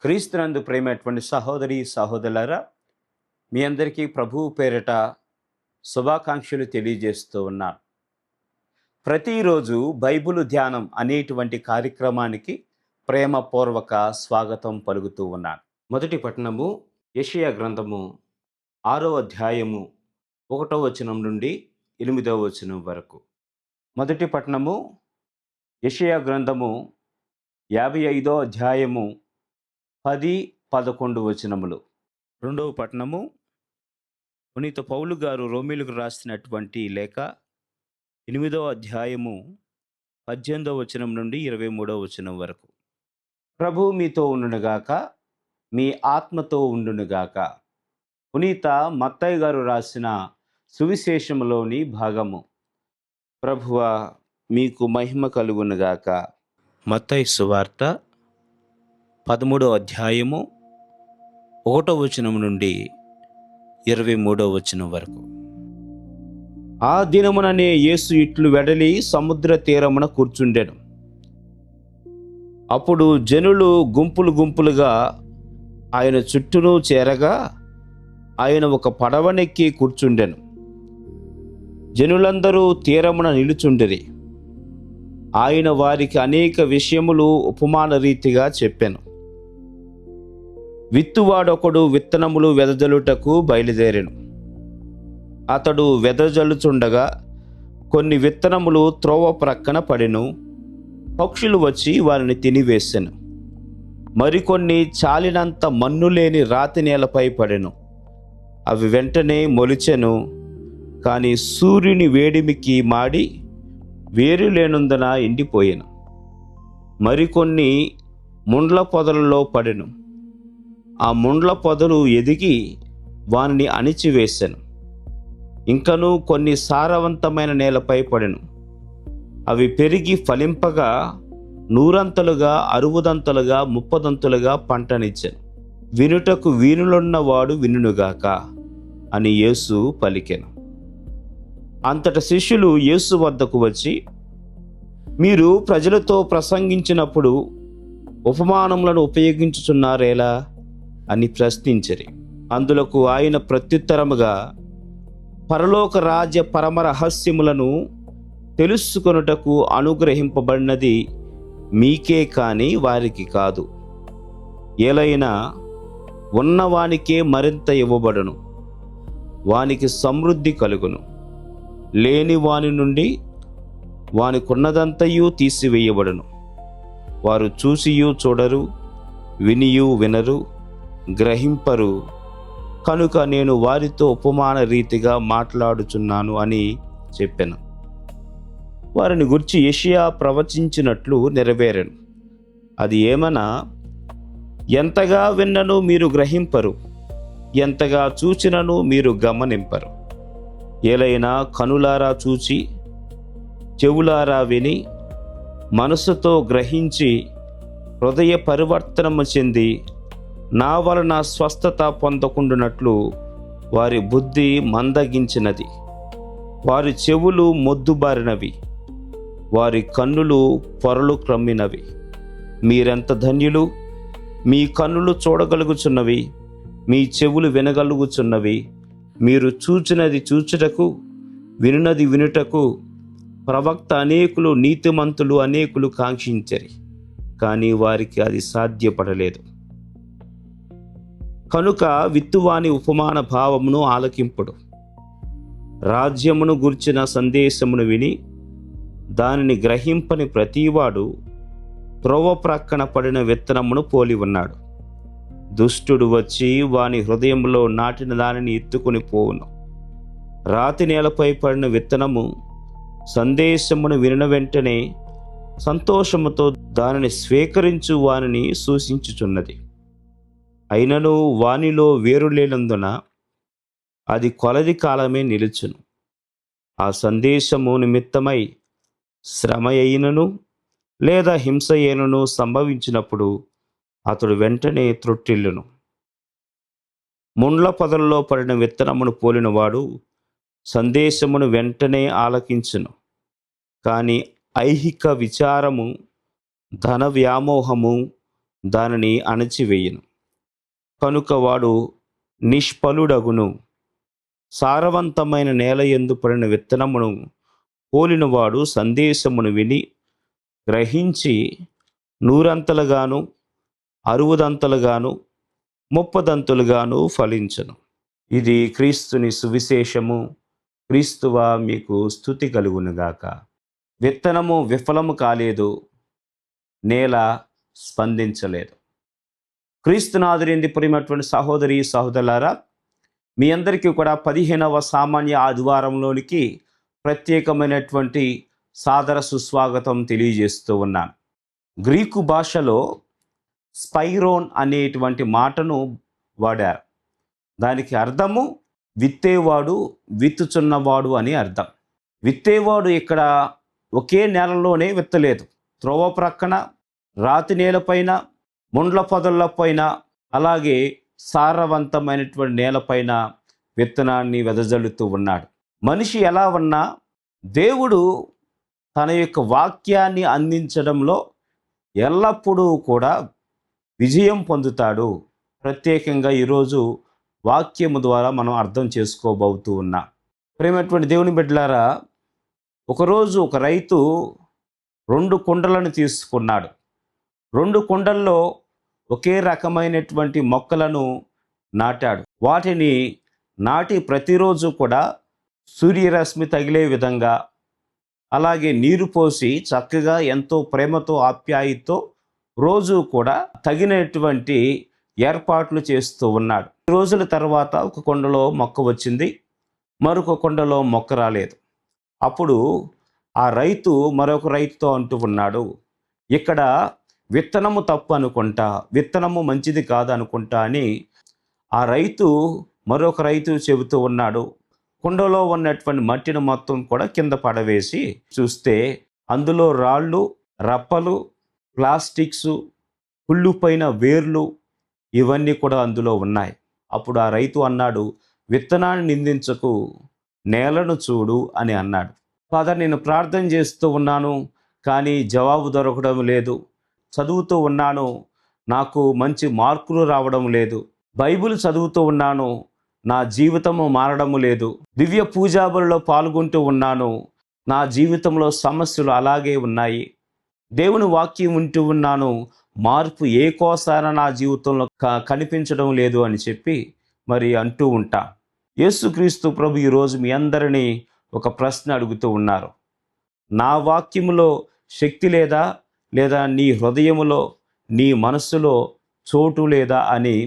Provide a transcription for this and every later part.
క్రీస్తునందు ప్రేమైనటువంటి సహోదరి సహోదరులారా, మీ అందరికీ ప్రభువు పేరిట శుభాకాంక్షలు తెలియజేస్తూ ఉన్నాను. ప్రతిరోజు బైబిలు ధ్యానం అనేటువంటి కార్యక్రమానికి ప్రేమపూర్వక స్వాగతం పలుకుతూ ఉన్నాను. మొదటి పట్టణము యెషయా గ్రంథము 6వ అధ్యాయము 1వ వచనం నుండి 8వ వచనం వరకు. మొదటి పట్టణము యెషయా గ్రంథము 55వ అధ్యాయము 10-11 వచనములు. రెండవ పట్టణము పునీత పౌలు గారు రోమీలకు రాసినటువంటి లేఖ 8వ అధ్యాయము 18వ వచనం నుండి 23వ వచనం వరకు. ప్రభువు మీతో ఉండునుగాక, మీ ఆత్మతో ఉండునుగాక. పునీత మత్తయి గారు రాసిన సువిశేషములోని భాగము. ప్రభువా మీకు మహిమ కలుగునుగాక. మత్తయి సువార్త 13వ అధ్యాయము 1వ వచనం నుండి 23వ వచనం వరకు. ఆ దినముననే యేసు ఇట్లు వెడలి సముద్ర తీరమున కూర్చుండెను. అప్పుడు జనులు గుంపులు గుంపులుగా ఆయన చుట్టూను చేరగా ఆయన ఒక పడవనెక్కి కూర్చుండెను. జనులందరూ తీరమున నిలుచుండిరి. ఆయన వారికి అనేక విషయములు ఉపమాన రీతిగా చెప్పెను. విత్తువాడొకడు విత్తనములు వెదజల్లుటకు బయలుదేరెను. అతడు వెదజల్లుచుండగా కొన్ని విత్తనములు త్రోవ ప్రక్కన పడెను. పక్షులు వచ్చి వారిని తినివేసెను. మరికొన్ని చాలినంత మన్ను లేని రాతి నేలపై పడెను. అవి వెంటనే మొలిచెను. కానీ సూర్యుని వేడిమికి మాడి వేరు లేనందున ఎండిపోయెను. మరికొన్ని ముండ్ల పొదలలో పడెను. ఆ ముండ్ల పొదలు ఎదిగి వానిని అణిచివేసెను. ఇంకనూ కొన్ని సారవంతమైన నేలపై పడెను. అవి పెరిగి ఫలింపగా 100 60 30 పంటనిచ్చెను. వినుటకు వీనులున్నవాడు వినుగాక అని యేసు పలికెను. అంతట శిష్యులు యేసు వద్దకు వచ్చి, మీరు ప్రజలతో ప్రసంగించినప్పుడు ఉపమానములను ఉపయోగించుచున్నారేలా అని ప్రశ్నించిరి. అందులకు ఆయన ప్రత్యుత్తరముగా, పరలోక రాజ్య పరమ రహస్యములను తెలుసుకొనుటకు అనుగ్రహింపబడినది మీకే కాని వారికి కాదు. ఏలైనా ఉన్నవానికే మరింత ఇవ్వబడును, వానికి సమృద్ధి కలుగును. లేని వాని నుండి వానికున్నదంతయు తీసివేయబడును. వారు చూసియు చూడరు, వినియు వినరు, గ్రహింపరు. కనుక నేను వారితో ఉపమాన రీతిగా మాట్లాడుచున్నాను అని చెప్పెను. వారిని గురించి యెషయా ప్రవచించినట్లు నెరవేరెను. అది ఏమనా, ఎంతగా విన్నను మీరు గ్రహింపరు, ఎంతగా చూచినను మీరు గమనింపరు. ఏలైనా కనులారా చూచి చెవులారా విని మనసుతో గ్రహించి హృదయ పరివర్తనము చెంది నా వలన స్వస్థత పొందకుండునట్లు వారి బుద్ధి మందగించినది, వారి చెవులు మొద్దుబారినవి, వారి కన్నులు పొరలు క్రమ్మినవి. మీరెంత ధన్యులు! మీ కన్నులు చూడగలుగుచున్నవి, మీ చెవులు వినగలుగుచున్నవి. మీరు చూచినది చూచుటకు, వినున్నది వినుటకు ప్రవక్త అనేకులు, నీతిమంతులు అనేకులు కాంక్షించరి, కానీ వారికి అది సాధ్యపడలేదు. కనుక విత్తువాని ఉపమాన భావమును ఆలకింపుడు. రాజ్యమును గూర్చిన సందేశమును విని దానిని గ్రహింపని ప్రతివాడు త్రోవ ప్రక్కన పడిన విత్తనమును పోలి ఉన్నాడు. దుష్టుడు వచ్చి వాని హృదయంలో నాటిన దానిని ఎత్తుకుని పోవును. రాతి నేలపై పడిన విత్తనము సందేశమును వినిన వెంటనే సంతోషముతో దానిని స్వీకరించు వానిని సూచించుచున్నది. అయినను వానిలో వేరు లేనందున అది కొలది కాలమే నిలుచును. ఆ సందేశము నిమిత్తమై శ్రమ అయినను లేదా హింస అయినను సంభవించినప్పుడు అతడు వెంటనే త్రొట్టిల్లును. ముండ్ల పొదలలో పడిన విత్తనమును పోలినవాడు సందేశమును వెంటనే ఆలకించును. కానీ ఐహిక విచారము, ధన వ్యామోహము, దానిని అణచివేయును. కనుక వాడు నిష్ఫలుడగును. సారవంతమైన నేల యందు పడిన విత్తనమును పోలినవాడు సందేశమును విని గ్రహించి నూరంతలుగాను, అరువదంతలుగాను, ముప్పదంతులుగాను ఫలించును. ఇది క్రీస్తుని సువిశేషము. క్రీస్తువా మీకు స్తుతి కలుగునుగాక. విత్తనము విఫలము కాలేదు, నేల స్పందించలేదు. క్రీస్తునాథునింది ప్రియమైనటువంటి సహోదరి సహోదరులారా, మీ అందరికీ కూడా 15వ సామాన్య ఆదివారంలోనికి ప్రత్యేకమైనటువంటి సాదర సుస్వాగతం తెలియజేస్తూ ఉన్నాను. గ్రీకు భాషలో స్పైరోన్ అనేటువంటి మాటను వాడారు. దానికి అర్థము విత్తేవాడు, విత్తుచున్నవాడు అని అర్థం. విత్తేవాడు ఇక్కడ ఒకే నేలలోనే విత్తలేదు. త్రోవ ప్రక్కన, రాతి నేలపైన, ముండ్ల పొదలపైన, అలాగే సారవంతమైనటువంటి నేలపైన విత్తనాన్ని వెదజల్లుతూ ఉన్నాడు. మనిషి ఎలా ఉన్నా దేవుడు తన యొక్క వాక్యాన్ని అందించడంలో ఎల్లప్పుడూ కూడా విజయం పొందుతాడు. ప్రత్యేకంగా ఈరోజు వాక్యము ద్వారా మనం అర్థం చేసుకోబోతూ ఉన్నాం. ప్రేమైనటువంటి దేవుని బిడ్డలారా, ఒకరోజు ఒక రైతు 2 కుండలను తీసుకున్నాడు. 2 కుండల్లో ఒకే రకమైనటువంటి మొక్కలను నాటాడు. వాటిని నాటి ప్రతిరోజు కూడా సూర్యరశ్మి తగిలే విధంగా, అలాగే నీరు పోసి చక్కగా ఎంతో ప్రేమతో ఆప్యాయతతో రోజు కూడా తగినటువంటి ఏర్పాట్లు చేస్తూ ఉన్నాడు. రోజుల తర్వాత ఒక కొండలో మొక్క వచ్చింది, మరొక కొండలో మొక్క రాలేదు. అప్పుడు ఆ రైతు మరొక రైతుతో అంటూ ఉన్నాడు, ఇక్కడ విత్తనము తప్పు అనుకుంటా, విత్తనము మంచిది కాదు అనుకుంటా అని ఆ రైతు మరొక రైతు చెబుతూ ఉన్నాడు. కుండలో ఉన్నటువంటి మట్టిని మొత్తం కూడా కింద పడవేసి చూస్తే అందులో రాళ్ళు, రప్పలు, ప్లాస్టిక్స్, కుళ్ళిపోయిన వేర్లు ఇవన్నీ కూడా అందులో ఉన్నాయి. అప్పుడు ఆ రైతు అన్నాడు, విత్తనాన్ని నిందించకు, నేలను చూడు అని అన్నాడు. ఫాదర్, నేను ప్రార్థన చేస్తూ ఉన్నాను, కానీ జవాబు దొరకడం లేదు. చదువుతూ ఉన్నాను, నాకు మంచి మార్కులు రావడం లేదు. బైబిల్ చదువుతూ ఉన్నాను, నా జీవితము మారడం లేదు. దివ్య పూజాబలిలో పాల్గొంటూ ఉన్నాను, నా జీవితంలో సమస్యలు అలాగే ఉన్నాయి. దేవుని వాక్యం వింటూ ఉన్నాను, మార్పు ఏ కోసాన నా జీవితంలో కనిపించడం లేదు అని చెప్పి మరి అంటూ ఉంటా. యేసుక్రీస్తు ప్రభు ఈరోజు మీ అందరినీ ఒక ప్రశ్న అడుగుతూ ఉన్నారు. నా వాక్యములో శక్తి లేదా, లేదా నీ హృదయములో, నీ మనస్సులో చోటు లేదా అని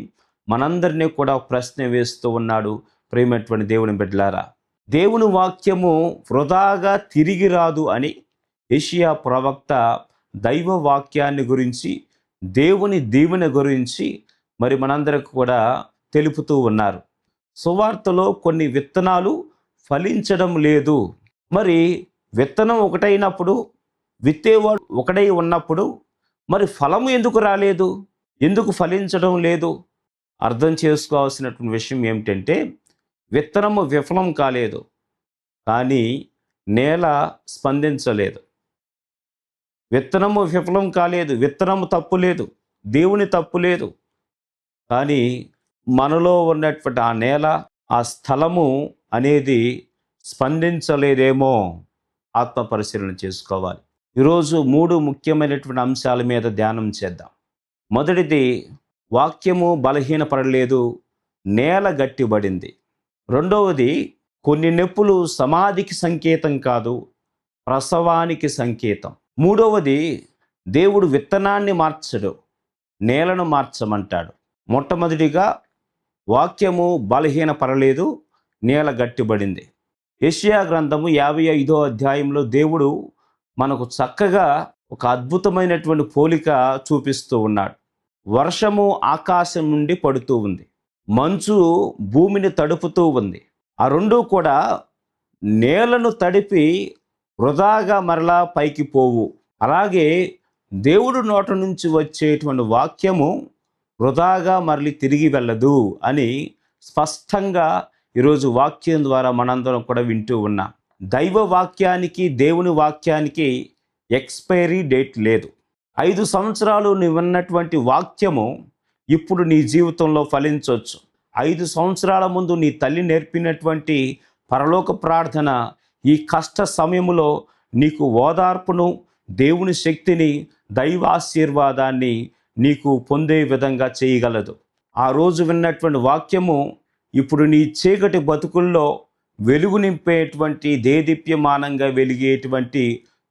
మనందరినీ కూడా ప్రశ్న వేస్తూ ఉన్నాడు. ప్రేమైనటువంటి దేవుని బిడ్డలారా, దేవుని వాక్యము వృధాగా తిరిగి రాదు అని యెషయా ప్రవక్త దైవ వాక్యాన్ని గురించి, దేవుని దీవెన గురించి మరి మనందరికి కూడా తెలుపుతూ ఉన్నారు. సువార్తలో కొన్ని విత్తనాలు ఫలించడం లేదు. మరి విత్తనం ఒకటైనప్పుడు, విత్తేవాడు ఒకటై ఉన్నప్పుడు మరి ఫలము ఎందుకు రాలేదు, ఎందుకు ఫలించడం లేదు? అర్థం చేసుకోవాల్సినటువంటి విషయం ఏమిటంటే, విత్తనము విఫలం కాలేదు, కానీ నేల స్పందించలేదు. విత్తనము విఫలం కాలేదు, విత్తనము తప్పు లేదు, దేవుని తప్పు లేదు, కానీ మనలో ఉన్నటువంటి ఆ నేల, ఆ స్థలము అనేది స్పందించలేదేమో ఆత్మ పరిశీలన చేసుకోవాలి. ఈరోజు 3 ముఖ్యమైనటువంటి అంశాల మీద ధ్యానం చేద్దాం. మొదటిది, వాక్యము బలహీనపడలేదు, నేల గట్టిబడింది. రెండవది, కొన్ని నొప్పులు సమాధికి సంకేతం కాదు, ప్రసవానికి సంకేతం. మూడవది, దేవుడు విత్తనాన్ని మార్చడు, నేలను మార్చమంటాడు. మొట్టమొదటిగా, వాక్యము బలహీనపడలేదు, నేల గట్టిబడింది. యెషయా గ్రంథము 55వ అధ్యాయంలో దేవుడు మనకు చక్కగా ఒక అద్భుతమైనటువంటి పోలిక చూపిస్తూ ఉన్నాడు. వర్షము ఆకాశం నుండి పడుతూ ఉంది, మంచు భూమిని తడుపుతూ ఉంది. ఆ రెండూ కూడా నేలను తడిపి వృధాగా మరలా పైకి పోవు. అలాగే దేవుడు నోట నుంచి వచ్చేటువంటి వాక్యము వృధాగా మరలి తిరిగి వెళ్ళదు అని స్పష్టంగా ఈరోజు వాక్యం ద్వారా మనందరం కూడా వింటూ ఉన్నాం. దైవ వాక్యానికి, దేవుని వాక్యానికి ఎక్స్పైరీ డేట్ లేదు. 5 సంవత్సరాలు నువ్వు విన్నటువంటి వాక్యము ఇప్పుడు నీ జీవితంలో ఫలించవచ్చు. 5 సంవత్సరాల ముందు నీ తల్లి నేర్పినటువంటి పరలోక ప్రార్థన ఈ కష్ట సమయములో నీకు ఓదార్పును, దేవుని శక్తిని, దైవాశీర్వాదాన్ని నీకు పొందే విధంగా చేయగలదు. ఆ రోజు విన్నటువంటి వాక్యము ఇప్పుడు నీ చీకటి బతుకుల్లో వెలుగు నింపేటువంటి, దేదీప్యమానంగా వెలిగేటువంటి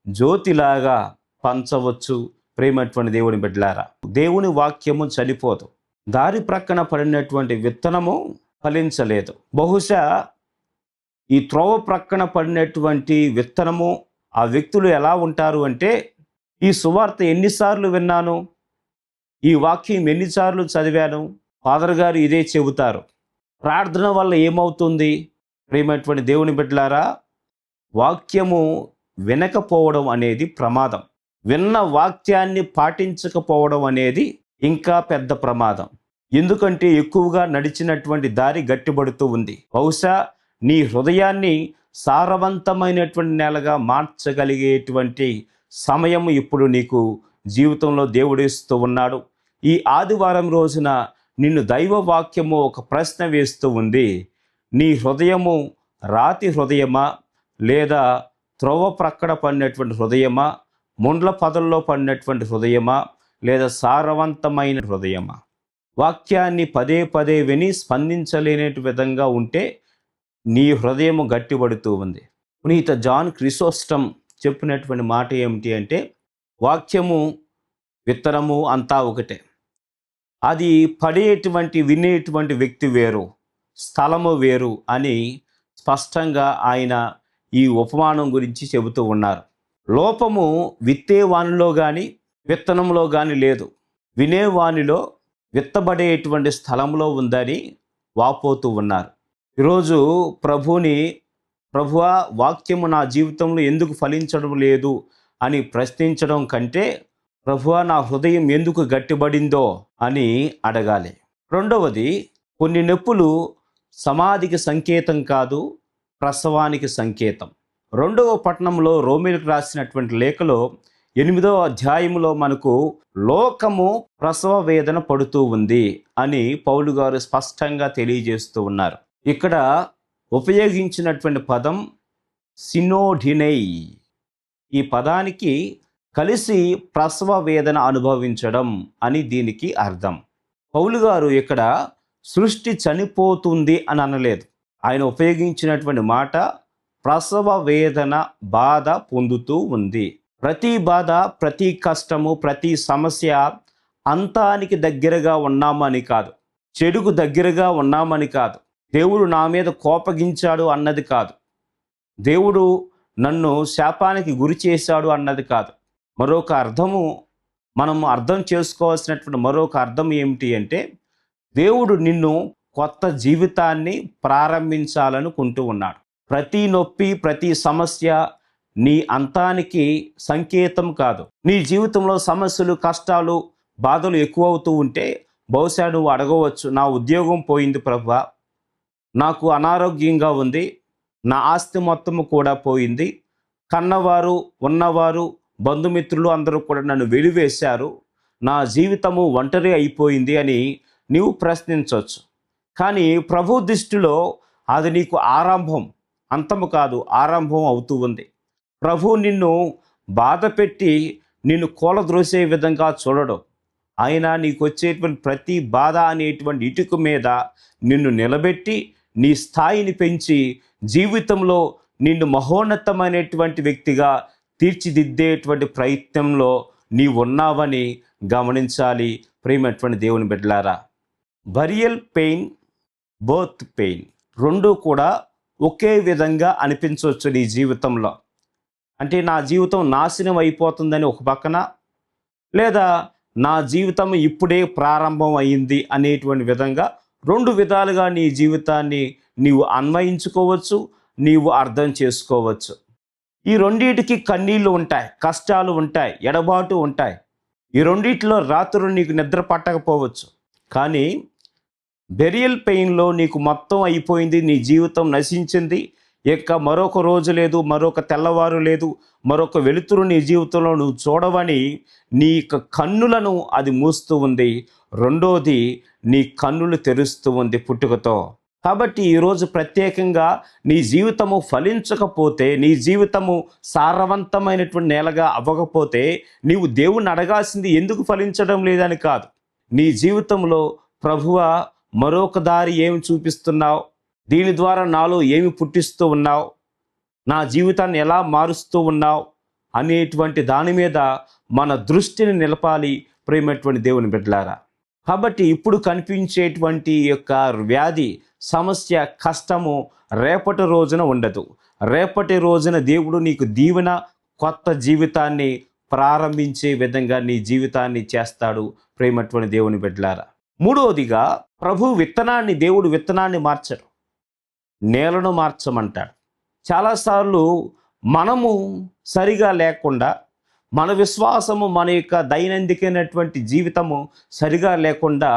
జ్యోతిలాగా పంచవచ్చు. ప్రేమటువంటి దేవుని బిడ్డలారా, దేవుని వాక్యము చనిపోదు. దారి ప్రక్కన పడినటువంటి విత్తనము ఫలించలేదు. బహుశా ఈ త్రోవ ప్రక్కన పడినటువంటి విత్తనము, ఆ వ్యక్తులు ఎలా ఉంటారు అంటే, ఈ సువార్త ఎన్నిసార్లు విన్నాను, ఈ వాక్యం ఎన్నిసార్లు చదివాను, ఫాదర్ గారు ఇదే చెబుతారు. ప్రార్థన వల్ల ఏమవుతుంది? ప్రేమటువంటి దేవుని బిడ్డలారా, వాక్యము వినకపోవడం అనేది ప్రమాదం. విన్న వాక్యాన్ని పాటించకపోవడం అనేది ఇంకా పెద్ద ప్రమాదం. ఎందుకంటే ఎక్కువగా నడిచినటువంటి దారి గట్టిపడుతూ ఉంది. బహుశా నీ హృదయాన్ని సారవంతమైనటువంటి నేలగా మార్చగలిగేటువంటి సమయం ఇప్పుడు నీకు జీవితంలో దేవుడిస్తూ ఉన్నాడు. ఈ ఆదివారం రోజున నిన్ను దైవ వాక్యము ఒక ప్రశ్న వేస్తూ ఉంది. నీ హృదయము రాతి హృదయమా, లేదా త్రోవ ప్రక్కన పడినటువంటి హృదయమా, ముండ్ల పదల్లో పడినటువంటి హృదయమా, లేదా సారవంతమైన హృదయమా? వాక్యాన్ని పదే పదే విని స్పందించలేని విధంగా ఉంటే నీ హృదయము గట్టిపడుతూ ఉంది. పునీత జాన్ క్రిసోస్టమ్ చెప్పినటువంటి మాట ఏమిటి అంటే, వాక్యము విత్తనము అంతా ఒకటే. అది పడేటువంటి, వినేటువంటి వ్యక్తి వేరు, స్థలము వేరు అని స్పష్టంగా ఆయన ఈ ఉపమానం గురించి చెబుతూ ఉన్నారు. లోపము విత్తేవానిలో కానీ విత్తనంలో కానీ లేదు, వినేవానిలో, విత్తబడేటువంటి స్థలంలో ఉందని వాపోతూ ఉన్నారు. ఈరోజు ప్రభువా వాక్యము నా జీవితంలో ఎందుకు ఫలించడం లేదు అని ప్రశ్నించడం కంటే, ప్రభువా నా హృదయం ఎందుకు గట్టిబడిందో అని అడగాలి. రెండవది, కొన్ని నొప్పులు సమాధికి సంకేతం కాదు, ప్రసవానికి సంకేతం. 2వ పట్టణంలో రోమీలకు రాసినటువంటి లేఖలో 8వ అధ్యాయంలో మనకు లోకము ప్రసవ వేదన పడుతూ ఉంది అని పౌలు గారు స్పష్టంగా తెలియజేస్తూ ఉన్నారు. ఇక్కడ ఉపయోగించినటువంటి పదం సినోడినై. ఈ పదానికి కలిసి ప్రసవ వేదన అనుభవించడం అని దీనికి అర్థం. పౌలు గారు ఇక్కడ సృష్టి చనిపోతుంది అని అనలేదు. ఆయన ఉపయోగించినటువంటి మాట ప్రసవ వేదన, బాధ పొందుతూ ఉంది. ప్రతి బాధ, ప్రతి కష్టము, ప్రతి సమస్య అంతానికి దగ్గరగా ఉన్నామని కాదు, చెడుకు దగ్గరగా ఉన్నామని కాదు, దేవుడు నా మీద కోపగించాడు అన్నది కాదు, దేవుడు నన్ను శాపానికి గురి చేశాడు అన్నది కాదు. మరొక అర్థము, మనం అర్థం చేసుకోవాల్సినటువంటి మరొక అర్థం ఏమిటి అంటే, దేవుడు నిన్ను కొత్త జీవితాన్ని ప్రారంభించాలనుకుంటూ ఉన్నాడు. ప్రతి నొప్పి, ప్రతి సమస్య నీ అంతానికి సంకేతం కాదు. నీ జీవితంలో సమస్యలు, కష్టాలు, బాధలు ఎక్కువవుతూ ఉంటే బహుశా నువ్వు అడగవచ్చు, నా ఉద్యోగం పోయింది ప్రభువా, నాకు అనారోగ్యంగా ఉంది, నా ఆస్తి మొత్తము కూడా పోయింది, కన్నవారు, ఉన్నవారు, బంధుమిత్రులు అందరూ కూడా నన్ను వెలివేశారు, నా జీవితము ఒంటరి అయిపోయింది అని నీవు ప్రశ్నించవచ్చు. కానీ ప్రభు దృష్టిలో అది నీకు ఆరంభం, అంతము కాదు, ఆరంభం అవుతూ ఉంది. ప్రభు నిన్ను బాధ పెట్టి నిన్ను కూలద్రోసే విధంగా చూడడం. ఆయన నీకు వచ్చేటువంటి ప్రతి బాధ అనేటువంటి ఇటుక మీద నిన్ను నిలబెట్టి నీ స్థాయిని పెంచి జీవితంలో నిన్ను మహోన్నతమైనటువంటి వ్యక్తిగా తీర్చిదిద్దేటువంటి ప్రయత్నంలో నీవు ఉన్నావని గమనించాలి. ప్రేమటువంటి దేవుని బిడ్డలారా, బరియల్ పెయిన్, బర్త్ పెయిన్ రెండూ కూడా ఒకే విధంగా అనిపించవచ్చు నీ జీవితంలో. అంటే నా జీవితం నాశనం అయిపోతుందని ఒక పక్కన, లేదా నా జీవితం ఇప్పుడే ప్రారంభం అయింది అనేటువంటి విధంగా 2 విధాలుగా నీ జీవితాన్ని నీవు అన్వయించుకోవచ్చు, నీవు అర్థం చేసుకోవచ్చు. ఈ రెండింటికి కన్నీళ్ళు ఉంటాయి, కష్టాలు ఉంటాయి, ఎడబాటు ఉంటాయి. ఈ రెండిట్లో రాత్రులు నీకు నిద్ర పట్టకపోవచ్చు. కానీ బెరియల్ పెయిన్లో నీకు మొత్తం అయిపోయింది, నీ జీవితం నశించింది, ఇక మరొక రోజు లేదు, మరొక తెల్లవారు లేదు, మరొక వెలుతురు నీ జీవితంలో నువ్వు చూడవని నీ యొక్క కన్నులను అది మూస్తూ ఉంది. రెండోది, నీ కన్నులు తెరుస్తూ ఉంది పుట్టుకతో. కాబట్టి ఈరోజు ప్రత్యేకంగా నీ జీవితము ఫలించకపోతే, నీ జీవితము సారవంతమైనటువంటి నేలగా అవ్వకపోతే, నీవు దేవుణ్ణి అడగాల్సింది ఎందుకు ఫలించడం లేదని కాదు. నీ జీవితంలో ప్రభువా మరొక దారి ఏమి చూపిస్తున్నావు, దీని ద్వారా నాలో ఏమి పుట్టిస్తూ ఉన్నావు, నా జీవితాన్ని ఎలా మారుస్తూ ఉన్నావు అనేటువంటి దాని మీద మన దృష్టిని నిలపాలి ప్రేమటువంటి దేవుని బిడ్డలారా. కాబట్టి ఇప్పుడు కనిపించేటువంటి యొక్క వ్యాధి, సమస్య, కష్టము రేపటి రోజున ఉండదు. రేపటి రోజున దేవుడు నీకు దీవెన, కొత్త జీవితాన్ని ప్రారంభించే విధంగా నీ జీవితాన్ని చేస్తాడు ప్రేమటువంటి దేవుని బిడ్డలారా. మూడవదిగా, దేవుడు విత్తనాన్ని మార్చడు, నేలను మార్చమంటాడు. చాలాసార్లు మనము సరిగా లేకుండా, మన విశ్వాసము, మన యొక్క దైనందికమైనటువంటి జీవితము సరిగా లేకుండా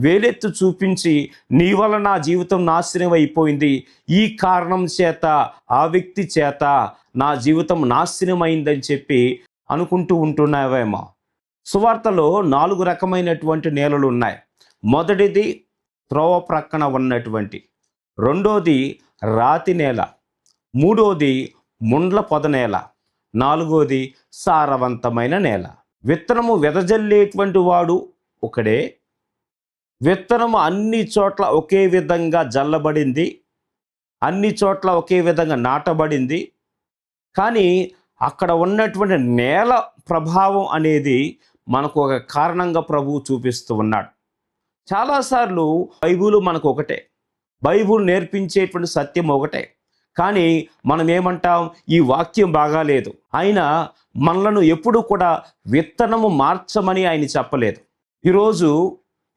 వేలెత్తు చూపించి నీ వల్ల నా జీవితం నాశనం అయిపోయింది, ఈ కారణం చేత, ఆ వ్యక్తి చేత నా జీవితం నాశనం అయిందని చెప్పి అనుకుంటూ ఉంటున్నావేమో. సువార్తలో 4 రకమైనటువంటి నేలలు ఉన్నాయి. మొదటిది త్రోవ ప్రక్కన ఉన్నటువంటి, రెండోది రాతి నేల, మూడోది ముండ్ల పొద నేల, నాలుగోది సారవంతమైన నేల. విత్తనము వెదజల్లేటువంటి వాడు ఒకడే. విత్తనము అన్ని చోట్ల ఒకే విధంగా జల్లబడింది, అన్ని చోట్ల ఒకే విధంగా నాటబడింది. కానీ అక్కడ ఉన్నటువంటి నేల ప్రభావం అనేది మనకు ఒక కారణంగా ప్రభువు చూపిస్తూ ఉన్నాడు. చాలాసార్లు బైబిల్ మనకు ఒకటే, బైబిల్ నేర్పించేటువంటి సత్యం ఒకటే. కానీ మనం ఏమంటాం, ఈ వాక్యం బాగాలేదు. ఆయన మనలను ఎప్పుడు కూడా విత్తనము మార్చమని ఆయన చెప్పలేదు.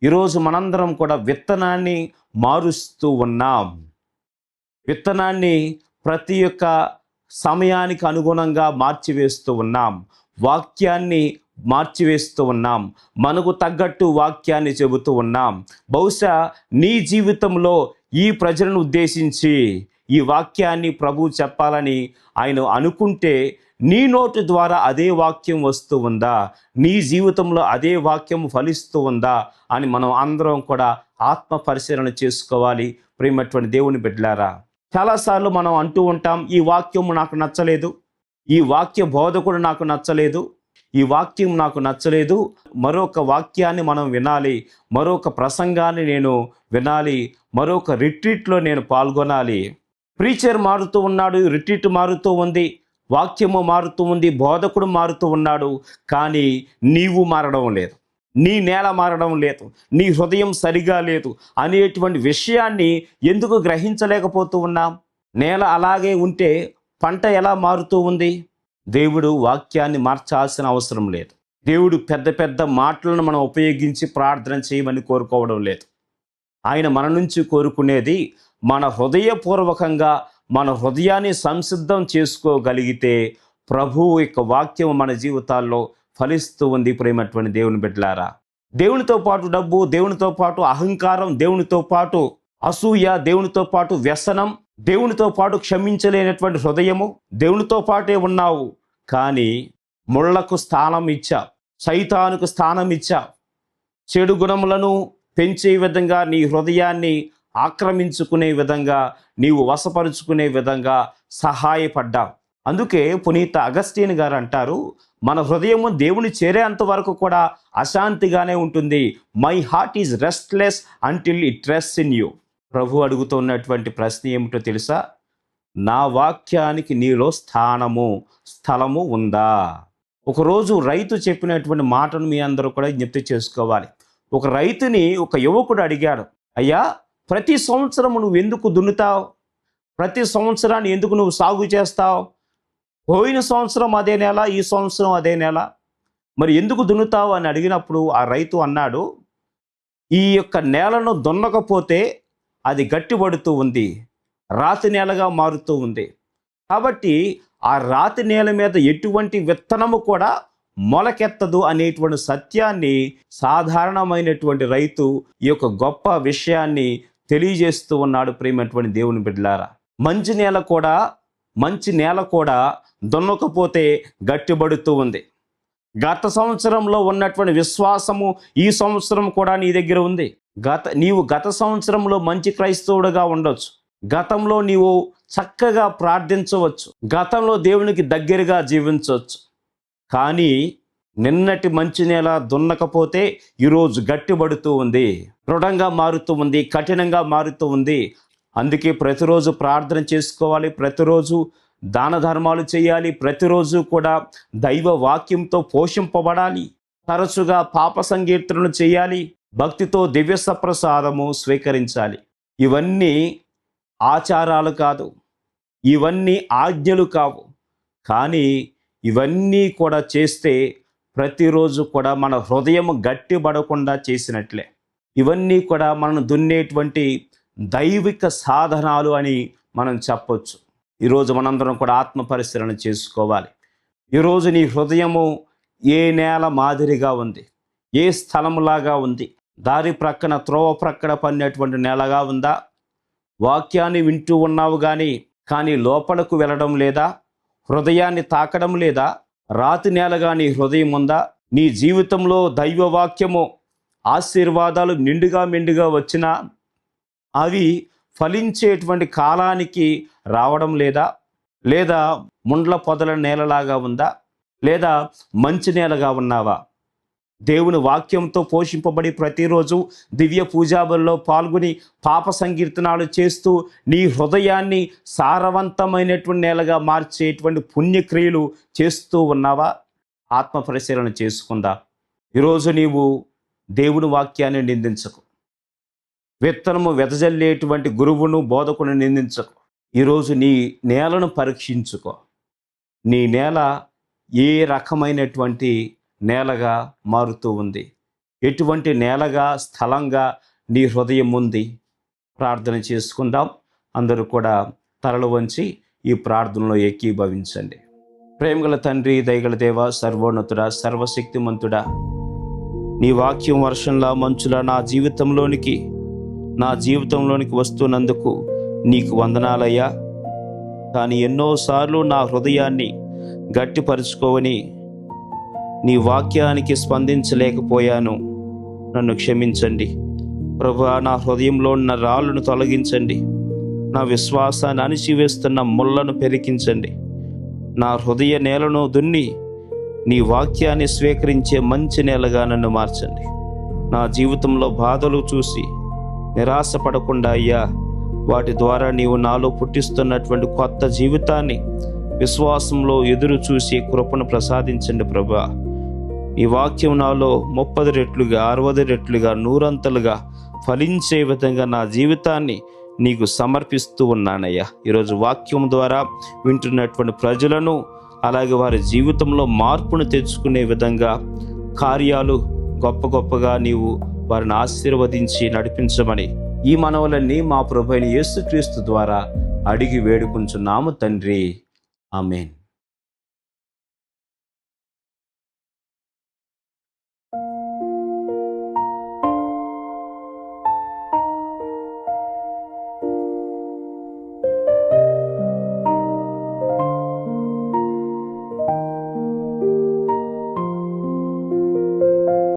ఈరోజు మనందరం కూడా విత్తనాన్ని మారుస్తూ ఉన్నాం. విత్తనాన్ని ప్రతి ఒక్క సమయానికి అనుగుణంగా మార్చివేస్తూ ఉన్నాం. వాక్యాన్ని మార్చివేస్తూ ఉన్నాం. మనకు తగ్గట్టు వాక్యాన్ని చెబుతూ ఉన్నాం. బహుశా నీ జీవితంలో ఈ ప్రజలను ఉద్దేశించి ఈ వాక్యాన్ని ప్రభువు చెప్పాలని ఆయన అనుకుంటే, నీ నోటి ద్వారా అదే వాక్యం వస్తూ ఉందా, నీ జీవితంలో అదే వాక్యం ఫలిస్తూ ఉందా అని మనం అందరం కూడా ఆత్మ పరిశీలన చేసుకోవాలి ప్రేమటువంటి దేవుని బిడ్డలారా. చాలాసార్లు మనం అంటూ ఉంటాం, ఈ వాక్యం నాకు నచ్చలేదు, ఈ వాక్య బోధకుడు నాకు నచ్చలేదు, ఈ వాక్యం నాకు నచ్చలేదు, మరొక వాక్యాన్ని మనం వినాలి, మరొక ప్రసంగాన్ని నేను వినాలి, మరొక రిట్రీట్లో నేను పాల్గొనాలి. ప్రీచర్ మారుతూ ఉన్నాడు, రిట్రీట్ మారుతూ ఉంది, వాక్యము మారుతూ ఉంది, బోధకుడు మారుతూ ఉన్నాడు. కానీ నీవు మారడం లేదు, నీ నేల మారడం లేదు, నీ హృదయం సరిగా లేదు అనేటువంటి విషయాన్ని ఎందుకు గ్రహించలేకపోతూ ఉన్నాం? నేల అలాగే ఉంటే పంట ఎలా మారుతూ ఉంది? దేవుడు వాక్యాన్ని మార్చాల్సిన అవసరం లేదు. దేవుడు పెద్ద పెద్ద మాటలను మనం ఉపయోగించి ప్రార్థన చేయమని కోరుకోవడం లేదు. ఆయన మన నుంచి కోరుకునేది, మన హృదయపూర్వకంగా మన హృదయాన్ని సంసిద్ధం చేసుకోగలిగితే ప్రభువు యొక్క వాక్యం మన జీవితాల్లో ఫలిస్తూ ఉంది ప్రేమటువంటి దేవుని బిడ్డలారా. దేవునితో పాటు డబ్బు, దేవునితో పాటు అహంకారం, దేవునితో పాటు అసూయ, దేవునితో పాటు వ్యసనం, దేవునితో పాటు క్షమించలేనటువంటి హృదయము, దేవునితో పాటే ఉన్నావు. కానీ ముళ్లకు స్థానం ఇచ్చా, సైతానుకు స్థానం ఇచ్చా, చెడు గుణములను పెంచే విధంగా నీ హృదయాన్ని ఆక్రమించుకునే విధంగా, నీవు వశపరుచుకునే విధంగా సహాయపడ్డావు. అందుకే పునీత అగస్టీన్ గారు అంటారు, మన హృదయము దేవుని చేరేంత వరకు కూడా అశాంతిగానే ఉంటుంది. My heart is restless until it rests in you. ప్రభు అడుగుతున్నటువంటి ప్రశ్న ఏమిటో తెలుసా? నా వాక్యానికి నీలో స్థలము ఉందా? ఒకరోజు రైతు చెప్పినటువంటి మాటను మీ అందరూ కూడా జ్ఞప్తి చేసుకోవాలి. ఒక రైతుని ఒక యువకుడు అడిగాడు, అయ్యా, ప్రతి సంవత్సరం నువ్వు ఎందుకు దున్నుతావు? ప్రతి సంవత్సరాన్ని ఎందుకు నువ్వు సాగు చేస్తావు? పోయిన సంవత్సరం అదే నెల, ఈ సంవత్సరం అదే నెల, మరి ఎందుకు దున్నుతావు అని అడిగినప్పుడు ఆ రైతు అన్నాడు, ఈ యొక్క నేలను దున్నకపోతే అది గట్టిపడుతూ ఉంది, రాతి నేలగా మారుతూ ఉంది. కాబట్టి ఆ రాతి నేల మీద ఎటువంటి విత్తనము కూడా మొలకెత్తదు అనేటువంటి సత్యాన్ని సాధారణమైనటువంటి రైతు ఈ యొక్క గొప్ప విషయాన్ని తెలియజేస్తూ ఉన్నాడు ప్రేమటువంటి దేవుని బిడ్డలారా. మంచి నేల కూడా దున్నకపోతే గట్టిబడుతూ ఉంది. గత సంవత్సరంలో ఉన్నటువంటి విశ్వాసము ఈ సంవత్సరం కూడా నీ దగ్గర ఉంది. నీవు గత సంవత్సరంలో మంచి క్రైస్తవుడుగా ఉండొచ్చు. గతంలో నీవు చక్కగా ప్రార్థించవచ్చు. గతంలో దేవునికి దగ్గరగా జీవించవచ్చు. కానీ నిన్నటి మంచి నేల దున్నకపోతే ఈరోజు గట్టిబడుతూ ఉంది, దృఢంగా మారుతూ ఉంది, కఠినంగా మారుతూ ఉంది. అందుకే ప్రతిరోజు ప్రార్థన చేసుకోవాలి, ప్రతిరోజు దాన ధర్మాలు చేయాలి, ప్రతిరోజు కూడా దైవ వాక్యంతో పోషింపబడాలి, తరచుగా పాప సంకీర్తనలు చేయాలి, భక్తితో దివ్య సప్రసాదము స్వీకరించాలి. ఇవన్నీ ఆచారాలు కాదు, ఇవన్నీ ఆజ్ఞలు కావు. కానీ ఇవన్నీ కూడా చేస్తే ప్రతిరోజు కూడా మన హృదయం గట్టిబడకుండా చేసినట్లే. ఇవన్నీ కూడా మనం దున్నేటువంటి దైవిక సాధనాలు అని మనం చెప్పొచ్చు. ఈరోజు మనందరం కూడా ఆత్మ పరిశీలన చేసుకోవాలి. ఈరోజు నీ హృదయము ఏ నేల మాదిరిగా ఉంది, ఏ స్థలములాగా ఉంది? దారి ప్రక్కన త్రోవ ప్రక్కన పడినటువంటి నేలగా ఉందా? వాక్యాన్ని వింటూ ఉన్నావు కానీ లోపలకు వెళ్ళడం లేదా? హృదయాన్ని తాకడం లేదా? రాతి నేలగా నీ హృదయం ఉందా? నీ జీవితంలో దైవ వాక్యము ఆశీర్వాదాలు మెండుగా వచ్చినా అవి ఫలించేటువంటి కాలానికి రావడం లేదా? లేదా ముండ్ల పొదల నేలలాగా ఉందా? లేదా మంచి నేలగా ఉన్నావా? దేవుని వాక్యంతో పోషింపబడి ప్రతిరోజు దివ్య పూజాబల్లో పాల్గొని పాప సంకీర్తనాలు చేస్తూ నీ హృదయాన్ని సారవంతమైనటువంటి నేలగా మార్చేటువంటి పుణ్యక్రియలు చేస్తూ ఉన్నావా? ఆత్మ పరిశీలన చేసుకుందా. ఈరోజు నీవు దేవుని వాక్యాన్ని నిందించకు, విత్తనము వెదజల్లేటువంటి గురువును బోధకుని నిందించకు. ఈరోజు నీ నేలను పరీక్షించుకో. నీ నేల ఏ రకమైనటువంటి నేలగా మారుతూ ఉంది? ఎటువంటి నేలగా, స్థలంగా నీ హృదయం ఉంది? ప్రార్థన చేసుకుందాం. అందరూ కూడా తలలు వంచి ఈ ప్రార్థనలో ఏకీభవించండి. ప్రేమగల తండ్రి, దయగల దేవ, సర్వోన్నతుడా, సర్వశక్తిమంతుడా, నీ వాక్యం వర్షంలా మంచులా నా జీవితంలోనికి వస్తున్నందుకు నీకు వందనాలయ్యా. కానీ ఎన్నోసార్లు నా హృదయాన్ని గట్టిపరుచుకోవని నీ వాక్యానికి స్పందించలేకపోయాను. నన్ను క్షమించండి ప్రభువా. నా హృదయంలో ఉన్న రాళ్ళను తొలగించండి. నా విశ్వాసాన్ని అణిచివేస్తున్న ముళ్ళను పెరికించండి. నా హృదయ నేలను దున్ని నీ వాక్యాన్ని స్వీకరించే మంచి నేలగా నన్ను మార్చండి. నా జీవితంలో బాధలు చూసి నిరాశపడకుండా అయ్యా, వాటి ద్వారా నీవు నాలో పుట్టిస్తున్నటువంటి కొత్త జీవితాన్ని విశ్వాసంలో ఎదురు చూసి కృపను ప్రసాదించండి ప్రభువా. ఈ వాక్యం నాలో 30 రెట్లుగా, 60 రెట్లుగా, 100 ఫలించే విధంగా నా జీవితాన్ని నీకు సమర్పిస్తూ ఉన్నానయ్యా. ఈరోజు వాక్యం ద్వారా వింటున్నటువంటి ప్రజలను, అలాగే వారి జీవితంలో మార్పును తెచ్చుకునే విధంగా కార్యాలు గొప్పగా నీవు వారిని ఆశీర్వదించి నడిపించమని ఈ మనవులన్నీ మా ప్రభువైన యేసుక్రీస్తు ద్వారా అడిగి వేడుకుంటున్నాము తండ్రి. ఆమేన్.